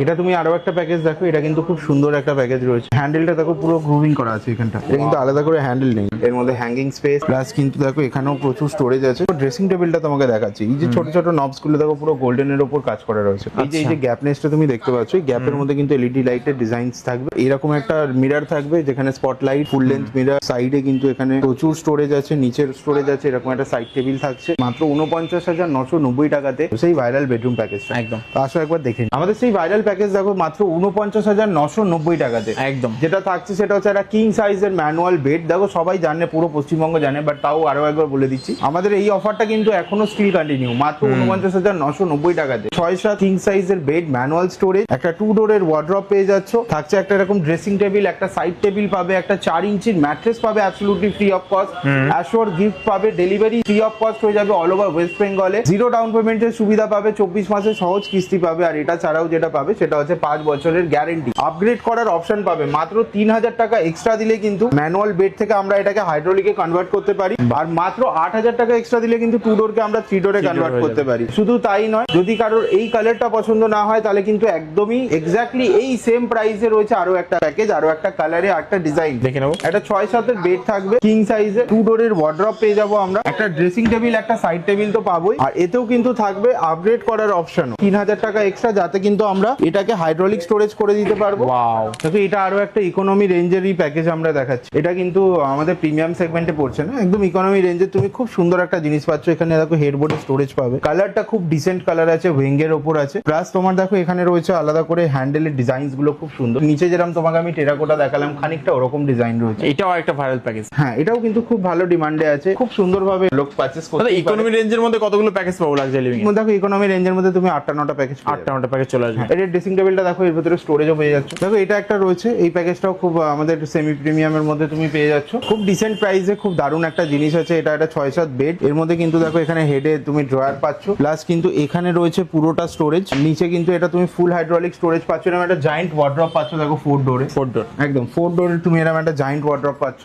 এটা তুমি আরো একটা প্যাকেজ দেখো, এটা কিন্তু খুব সুন্দর একটা প্যাকেজ রয়েছে। হ্যান্ডেলটা দেখো পুরো গ্রুভিং করা আছে এখানটা, এটা কিন্তু আলাদা করে হ্যান্ডেল নেই। এর মধ্যে হ্যাঙ্গিং স্পেস প্লাস কিন্তু দেখো এখানেও প্রচুর স্টোরেজ আছে। ড্রেসিং টেবিলটা তোমাকে দেখাচ্ছি, এই যে ছোট ছোট নবস গুলো দেখো পুরো গোল্ডেন এর উপর কাজ করা রয়েছে। এই যে গ্যাপনেসটা তুমি দেখতে পাচ্ছ, এই গ্যাপের মধ্যে কিন্তু এলইডি লাইটের ডিজাইনস থাকবে। এরকম একটা মিরর থাকবে যেখানে স্পটলাইট, ফুল লেন্থ মিরর। সাইডে কিন্তু এখানে প্রচুর স্টোরেজ আছে, নিচের স্টোরেজ আছে। এরকম একটা সাইড টেবিল থাকছে মাত্র 49,990 টাকাতে, সেই ভাইরাল বেডরুম প্যাকেজটা। একদম আসো একবার দেখে নিই। আমাদের সেই ভাইরাল প্যাকেজ দেখো মাত্র 49,990 টাকাতে। একদম যেটা থাকছে সেটা হচ্ছে একটা কিং সাইজের ম্যানুয়াল বেড। দেখো সবাই জানে, পুরো পশ্চিমবঙ্গ জানে, বাট তাও আরো একবার বলে দিচ্ছি, আমাদের এই অফারটা কিন্তু এখনো স্টিল কন্টিনিউ। মাত্র 49,990 টাকাতে 6-7 কিং সাইজের বেড, ম্যানুয়াল স্টোরেজ, একটা 2 ডোরের ওয়ার্ড্রপ পেয়ে যাচ্ছ। থাকছে একটা এরকম ড্রেসিং টেবিল, একটা সাইড টেবিল পাবে, একটা 4 ইঞ্চির ম্যাট্রেস পাবে absolutely free of cost. Assure gift পাবে, ডেলিভারি ফ্রি অফ কস্ট হয়ে যাবে অল ওভার ওয়েস্ট বেঙ্গলে। 0 ডাউন পেমেন্টের সুবিধা পাবে, 24 মাসের সহজ কিস্তি পাবে। আর এটা ছাড়াও যেটা পাবে সেটা হচ্ছে 5 বছরের গ্যারেন্টি। আপগ্রেড করার অপশন পাবে, মাত্র 3,000 টাকা এক্সট্রা দিলে কিন্তু ম্যানুয়াল বেড থেকে আমরা এটাকে হাইড্রোলিকে কনভার্ট করতে পারি। আর মাত্র 8,000 টাকা এক্সট্রা দিলে কিন্তু 2 ডোরকে আমরা 3 ডোরে কনভার্ট করতে পারি। শুধু তাই নয়, যদি কারোর এই কালারটা পছন্দ না হয় তাহলে কিন্তু একদমই এক্স্যাক্টলি এই সেম প্রাইসে রয়েছে আরো একটা প্যাকেজ, আরো একটা কালারে, একটা ডিজাইন দেখে নেবো। একটা 6-7 বেড থাকবে কিং সাইজে, 2 ডোরের ওয়ার্ড্রপ পেয়ে যাবো আমরা, একটা ড্রেসিং টেবিল, একটা সাইড টেবিল তো পাবোই। আর এতেও কিন্তু থাকবে আপগ্রেড করার অপশন, 3,000 টাকা এক্সট্রা, যাতে কিন্তু আমরা এটাকে হাইড্রোলিক স্টোরেজ করে দিতে পারবো। ওয়াও, দেখো এটা আরো একটা ইকোনমি রেঞ্জেরই প্যাকেজ আমরা দেখাচ্ছি। এটা কিন্তু আমাদের প্রিমিয়াম সেগমেন্টে পড়ছে না, একদম ইকোনমি রেঞ্জে তুমি খুব সুন্দর একটা জিনিস পাচ্ছ। এখানে দেখো হেডবোর্ডে স্টোরেজ পাবে, কালারটা খুব ডিসেন্ট কালার আছে, ওয়েঙ্গের ওপর আছে। প্লাস তোমার দেখো এখানে রয়েছে আলাদা করে হ্যান্ডেলের ডিজাইনস গুলো খুব সুন্দর। নিচে যেরকম তোমাকে আমি টেরাকোটা দেখালাম, খানিকটা ওরকম ডিজাইন রয়েছে। এটাও একটা ভাইরাল প্যাকেজ। হ্যাঁ, এটাও কিন্তু খুব ভালো ডিমান্ডে আছে, খুব সুন্দরভাবে লোক পারচেস করতে। ইকোনমি রেঞ্জের মধ্যে কতগুলো প্যাকেজ পাবো লাক্সারি লিভিং এ? দেখো ইকোনমি রেঞ্জের মধ্যে তুমি 8টা-9টা প্যাকেজ, 8টা প্যাকেজ চলে আসবে। এর ড্রেসিং টেবিলটা দেখো, এর ভিতরে স্টোরেজও পেয়ে যাচ্ছ। দেখো এটা একটা রয়েছে, এই প্যাকেজটাও খুব আমাদের সেমি প্রিমিয়ামের মধ্যে তুমি পেয়ে যাচ্ছ, খুব ডিসেন্ট প্রাইসে। খুব দারুণ একটা জিনিস আছে এটা, একটা 6-7 বেড। এর মধ্যে কিন্তু দেখো এখানে হেডে তুমি ড্রয়ার পাচ্ছ, প্লাস কিন্তু এখানে রয়েছে পুরোটা স্টোরেজ। নিচে কিন্তু এটা তুমি ফুল হাইড্রোলিক স্টোরেজ পাচ্ছ। এরকম একটা জায়ান্ট ওয়ার্ড্রপ পাচ্ছ, দেখো 4 ডোরে, 4 ডোর, একদম 4 ডোরে তুমি এরকম একটা জায়ান্ট ওয়ার্ড্রপ পাচ্ছ।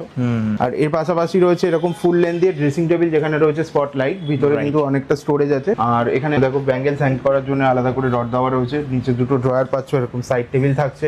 আর এর পাশাপাশি রয়েছে এরকম ফুল লেন্থ দিয়ে ড্রেসিং টেবিল, যেখানে রয়েছে স্পটলাইট, ভিতরে কিন্তু অনেকটা স্টোরেজ আছে। আর এখানে দেখো ব্যাঙ্গেলস হ্যাং করার জন্য আলাদা করে রড দেওয়া রয়েছে। নিচে 2টো ড্রয়ার পাচ্ছ, এরকম সাইড টেবিল থাকছে।